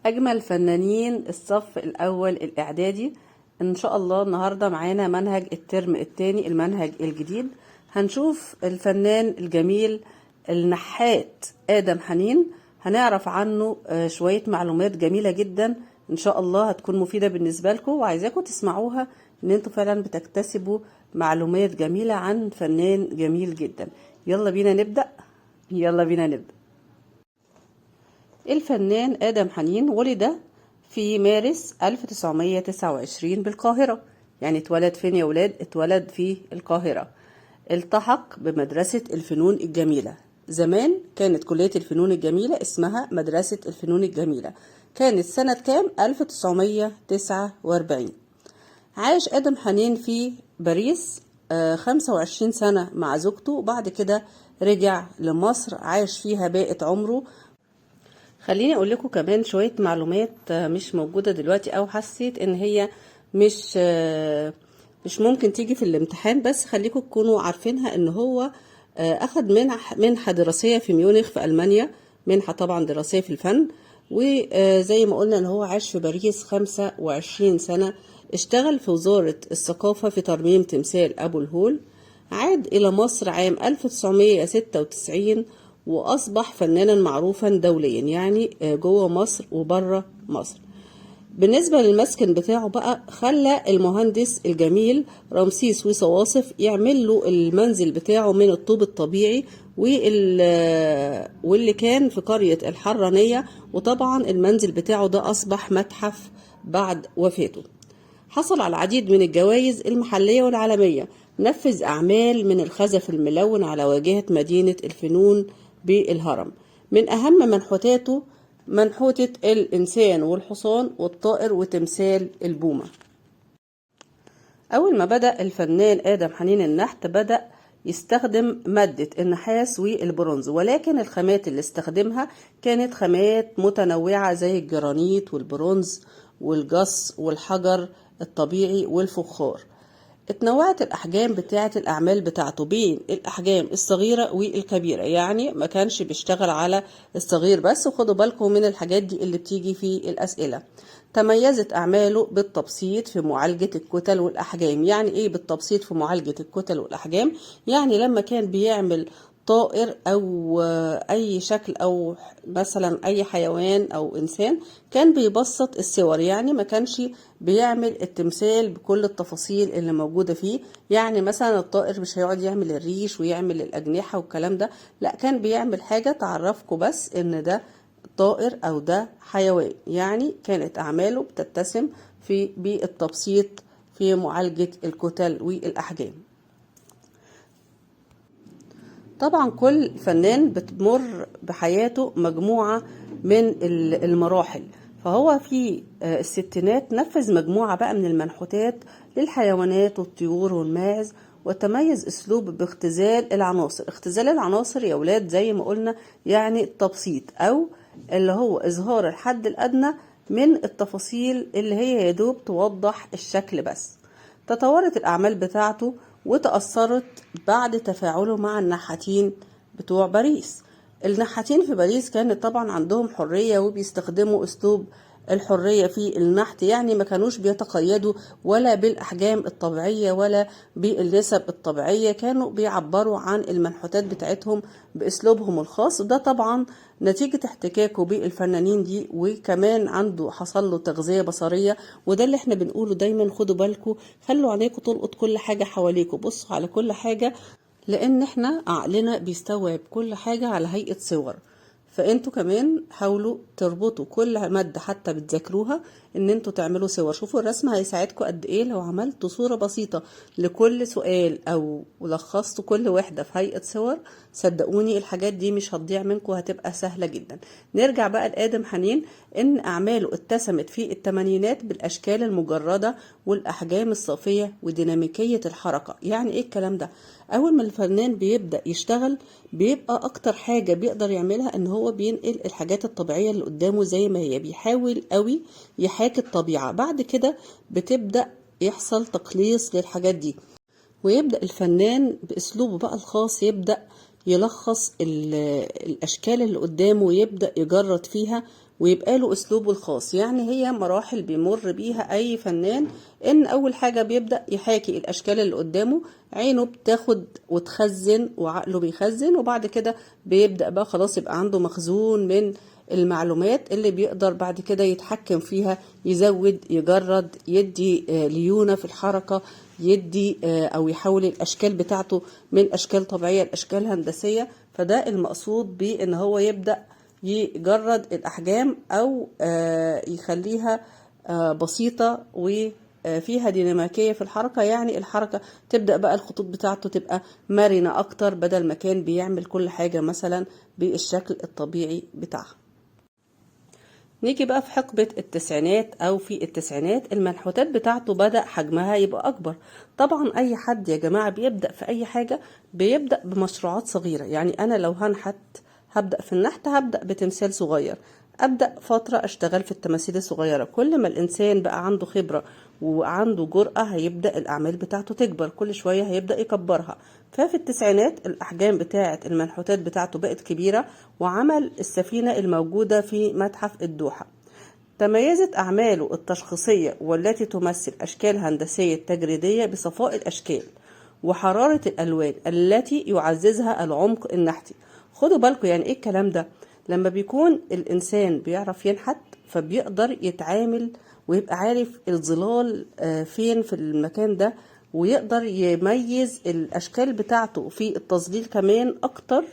أجمل فنانين الصف الأول الإعدادي. إن شاء الله النهاردة معانا منهج الترم الثاني، المنهج الجديد. هنشوف الفنان الجميل النحات آدم حنين، هنعرف عنه شوية معلومات جميلة جدا إن شاء الله هتكون مفيدة بالنسبة لكم، وعايزاكم تسمعوها إن انتوا فعلا بتكتسبوا معلومات جميلة عن فنان جميل جدا. يلا بينا نبدأ. الفنان آدم حنين ولد في مارس 1929 بالقاهرة. يعني اتولد فين يا ولاد؟ اتولد في القاهرة. التحق بمدرسة الفنون الجميلة. زمان كانت كلية الفنون الجميلة اسمها مدرسة الفنون الجميلة. كانت سنة كام؟ 1949. عاش آدم حنين في باريس 25 سنة مع زوجته، وبعد كده رجع لمصر عاش فيها باقي عمره. خليني اقول لكم كمان شوية معلومات مش موجودة دلوقتي، او حسيت ان هي مش ممكن تيجي في الامتحان، بس خليكم تكونوا عارفينها. ان هو اخد منحة دراسية في ميونخ في المانيا، منحة طبعا دراسية في الفن. وزي ما قلنا ان هو عاش في باريس 25 سنة. اشتغل في وزارة الثقافة في ترميم تمثال ابو الهول. عاد الى مصر عام 1996 وأصبح فنانا معروفا دوليا، يعني جوه مصر وبره مصر. بالنسبة للمسكن بتاعه بقى، خلى المهندس الجميل رمسيس وصواصف يعمل له المنزل بتاعه من الطوب الطبيعي، واللي كان في قرية الحرانية. وطبعا المنزل بتاعه ده أصبح متحف بعد وفاته. حصل على العديد من الجوائز المحلية والعالمية. نفذ أعمال من الخزف الملون على واجهة مدينة الفنون بالهرم. من أهم منحوتاته منحوتة الإنسان والحصان والطائر وتمثال البومة. أول ما بدأ الفنان آدم حنين النحت، بدأ يستخدم مادة النحاس والبرونز، ولكن الخامات اللي استخدمها كانت خامات متنوعة زي الجرانيت والبرونز والجص والحجر الطبيعي والفخار. اتنوعت الأحجام بتاعة الأعمال بتاعته بين الأحجام الصغيرة والكبيرة، يعني ما كانش بيشتغل على الصغير بس. وخدوا بالكم من الحاجات دي اللي بتيجي في الأسئلة. تميزت أعماله بالتبسيط في معالجة الكتل والأحجام. يعني إيه بالتبسيط في معالجة الكتل والأحجام؟ يعني لما كان بيعمل طائر أو أي شكل أو مثلا أي حيوان أو إنسان، كان بيبسط الصور. يعني ما كانش بيعمل التمثال بكل التفاصيل اللي موجودة فيه. يعني مثلا الطائر مش هيقعد يعمل الريش ويعمل الأجنحة والكلام ده، لا، كان بيعمل حاجة تعرفكم بس إن ده طائر أو ده حيوان. يعني كانت أعماله بتتسم بالتبسيط في معالجة الكتل والأحجام. طبعا كل فنان بتمر بحياته مجموعة من المراحل، فهو في الستينات نفذ مجموعة بقى من المنحوتات للحيوانات والطيور والماعز، وتميز اسلوب باختزال العناصر. اختزال العناصر يا ولاد زي ما قلنا يعني التبسيط، او اللي هو اظهار الحد الادنى من التفاصيل اللي هي يدوب توضح الشكل بس. تطورت الأعمال بتاعته وتأثرت بعد تفاعله مع النحاتين بتوع باريس. النحاتين في باريس كانت طبعا عندهم حرية وبيستخدموا أسلوب الحرية في النحت. يعني ما كانوش بيتقيدوا ولا بالأحجام الطبيعية ولا بالنسب الطبيعية، كانوا بيعبروا عن المنحوتات بتاعتهم بأسلوبهم الخاص. وده طبعا نتيجة احتكاكه بالفنانين دي، وكمان عنده حصل له تغذية بصرية. وده اللي احنا بنقوله دايما، خدوا بالكم، خلوا عينيكم تلقط كل حاجة حواليكم، بصوا على كل حاجة، لان احنا عقلنا بيستوعب كل حاجة على هيئة صور. فانتوا كمان حاولوا تربطوا كل مادة حتى بتذاكروها ان انتوا تعملوا صور. شوفوا الرسم هيساعدكم قد ايه لو عملتوا صورة بسيطة لكل سؤال او لخصتوا كل وحدة في هيئة صور. صدقوني الحاجات دي مش هتضيع منكم، هتبقى سهلة جدا. نرجع بقى لآدم حنين. ان اعماله اتسمت في الثمانينات بالاشكال المجردة والاحجام الصافية وديناميكية الحركة. يعني ايه الكلام ده؟ اول ما الفنان بيبدأ يشتغل بيبقى اكتر حاجة بيقدر يعملها ان هو بينقل الحاجات الطبيعية اللي قدامه زي ما هي، بيحاول قوي يحاكي الطبيعة. بعد كده بتبدأ يحصل تقليص للحاجات دي، ويبدأ الفنان بأسلوبه بقى الخاص يبدأ يلخص الأشكال اللي قدامه ويبدأ يجرد فيها ويبقى له اسلوبه الخاص. يعني هي مراحل بيمر بيها اي فنان، ان اول حاجة بيبدأ يحاكي الاشكال اللي قدامه، عينه بتاخد وتخزن وعقله بيخزن، وبعد كده بيبدأ بقى خلاص يبقى عنده مخزون من المعلومات اللي بيقدر بعد كده يتحكم فيها، يزود يجرد، يدي ليونة في الحركة، يدي او يحول الاشكال بتاعته من اشكال طبيعية لاشكال هندسية. فده المقصود بان هو يبدأ يجرد الاحجام او يخليها بسيطة وفيها ديناميكية في الحركة. يعني الحركة تبدأ بقى الخطوط بتاعته تبقى مرنة اكتر، بدل ما كان بيعمل كل حاجة مثلا بالشكل الطبيعي بتاعها. نيجي بقى في حقبة التسعينات أو في التسعينات المنحوتات بتاعته بدأ حجمها يبقى أكبر. طبعا أي حد يا جماعة بيبدأ في أي حاجة بيبدأ بمشروعات صغيرة. يعني أنا لو هنحت هبدأ في النحت هبدأ بتمثال صغير، أبدأ فترة أشتغل في التماثيل الصغيرة. كل ما الإنسان بقى عنده خبرة وعنده جرأة هيبدأ الأعمال بتاعته تكبر، كل شوية هيبدأ يكبرها. ففي التسعينات الأحجام بتاعة المنحوتات بتاعته بقت كبيرة، وعمل السفينة الموجودة في متحف الدوحة. تميزت أعماله التشخيصية والتي تمثل أشكال هندسية تجريدية بصفاء الأشكال وحرارة الألوان التي يعززها العمق النحتي. خدوا بالكم يعني إيه الكلام ده؟ لما بيكون الإنسان بيعرف ينحت فبيقدر يتعامل ويبقى عارف الظلال فين في المكان ده، ويقدر يميز الأشكال بتاعته في التظليل كمان أكتر،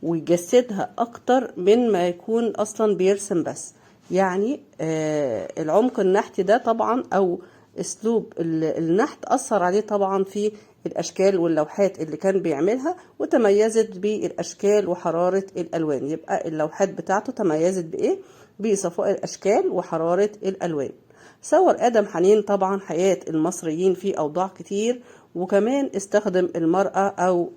ويجسدها أكتر من ما يكون أصلا بيرسم بس. يعني العمق النحتي ده طبعا أو أسلوب النحت أثر عليه طبعا في الأشكال واللوحات اللي كان بيعملها، وتميزت بالأشكال وحرارة الألوان. يبقى اللوحات بتاعته تميزت بإيه؟ بصفاء الأشكال وحرارة الألوان. صور آدم حنين طبعا حياة المصريين في أوضاع كتير، وكمان استخدم المرأة أو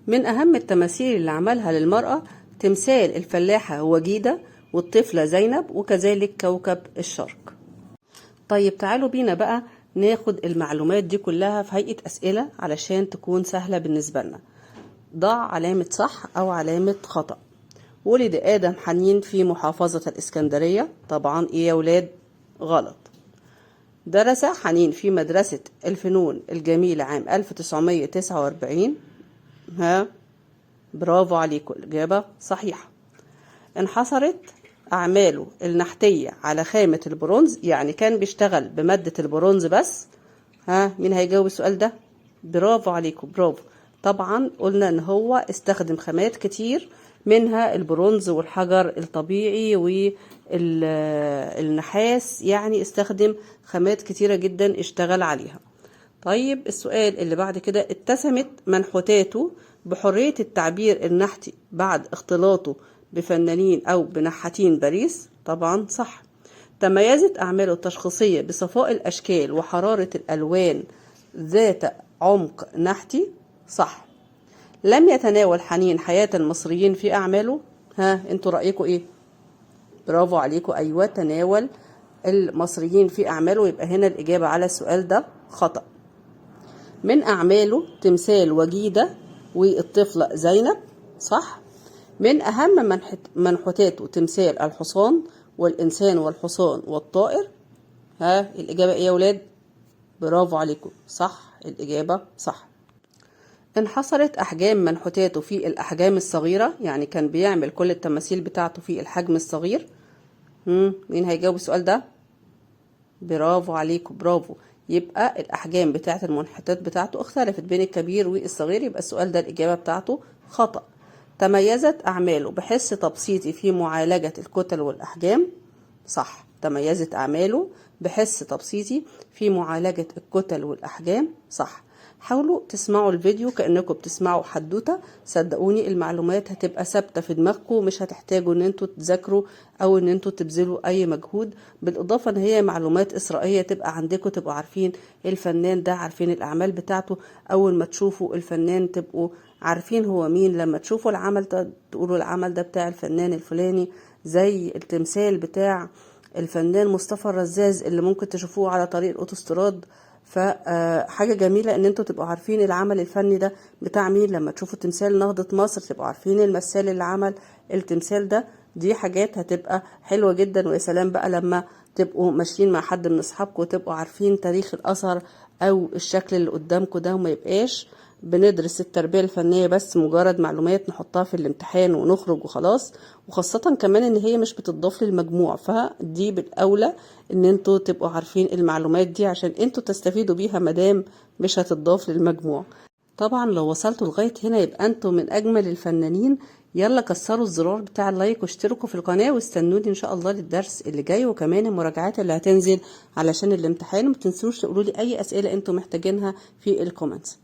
من أهم التماثيل اللي عملها للمرأة تمثال الفلاحة وجيدة والطفلة زينب، وكذلك كوكب الشرق. طيب تعالوا بينا بقى ناخد المعلومات دي كلها في هيئة أسئلة علشان تكون سهلة بالنسبة لنا. ضع علامة صح أو علامة خطأ. ولد آدم حنين في محافظة الإسكندرية. طبعا إيه يا ولاد؟ غلط. درس حنين في مدرسة الفنون الجميلة عام 1949. ها، برافو عليكم، الإجابة صحيحة. انحصرت أعماله النحتية على خامة البرونز، يعني كان بيشتغل بمادة البرونز بس. ها، مين هيجاوب السؤال ده؟ برافو عليكم، برافو. طبعا قلنا ان هو استخدم خامات كتير، منها البرونز والحجر الطبيعي والنحاس، يعني استخدم خامات كتيرة جدا اشتغل عليها. طيب السؤال اللي بعد كده، اتسمت منحوتاته بحرية التعبير النحتي بعد اختلاطه بفنانين أو بنحاتين باريس. طبعا صح. تميزت أعماله التشخيصية بصفاء الأشكال وحرارة الألوان ذات عمق نحتي. صح. لم يتناول حنين حياة المصريين في أعماله. ها، انتوا رأيكم ايه؟ برافو عليكم، أيوة تناول المصريين في أعماله. يبقى هنا الإجابة على السؤال ده خطأ. من أعماله تمثال وجيدة والطفلة زينب. صح. من أهم منحوتاته تمثال الحصان والإنسان والحصان والطائر. ها، الإجابة إيه يا ولاد؟ برافو عليكم، صح، الإجابة صح. انحصرت أحجام منحوتاته في الأحجام الصغيرة، يعني كان بيعمل كل التماثيل بتاعته في الحجم الصغير. مين هيجاوب السؤال ده؟ برافو عليكم، برافو. يبقى الأحجام بتاعة المنحوتات بتاعته اختلفت بين الكبير والصغير. يبقى السؤال ده الإجابة بتاعته خطأ. تميزت أعماله بحس تبسيطي في معالجة الكتل والأحجام. صح. تميزت أعماله بحس تبسيطي في معالجة الكتل والأحجام. صح. حاولوا تسمعوا الفيديو كأنكم بتسمعوا حدوتة، صدقوني المعلومات هتبقى ثابتة في دماغكم، مش هتحتاجوا ان انتوا تذاكروا او ان انتوا تبذلوا اي مجهود. بالاضافة ان هي معلومات اسرائيلية تبقى عندكم، تبقوا عارفين الفنان ده، عارفين الاعمال بتاعته. اول ما تشوفوا الفنان تبقوا عارفين هو مين. لما تشوفوا العمل ده تقولوا العمل ده بتاع الفنان الفلاني، زي التمثال بتاع الفنان مصطفى الرزاز اللي ممكن تشوفوه على طريق الاوتوستراد. فحاجة جميلة ان انتوا تبقوا عارفين العمل الفني ده بتاع مين. لما تشوفوا تمثال نهضة مصر تبقوا عارفين المثال اللي عمل التمثال ده دي حاجات هتبقى حلوة جدا. ويا سلام بقى لما تبقوا ماشيين مع حد من اصحابكم وتبقوا عارفين تاريخ الاثر او الشكل اللي قدامكم ده، وما يبقاش بندرس التربية الفنية بس مجرد معلومات نحطها في الامتحان ونخرج وخلاص. وخاصة كمان ان هي مش بتضاف للمجموع، فدي بالاولى ان انتوا تبقوا عارفين المعلومات دي عشان انتوا تستفيدوا بيها مدام مش هتضاف للمجموع. طبعا لو وصلتوا لغاية هنا يبقى انتوا من اجمل الفنانين. يلا كسروا الزرار بتاع اللايك واشتركوا في القناة واستنوني ان شاء الله للدرس اللي جاي، وكمان المراجعات اللي هتنزل علشان الامتحان. ومتنسوش تقولوا لي اي اسئلة انتوا محتاجينها في الكومنتس.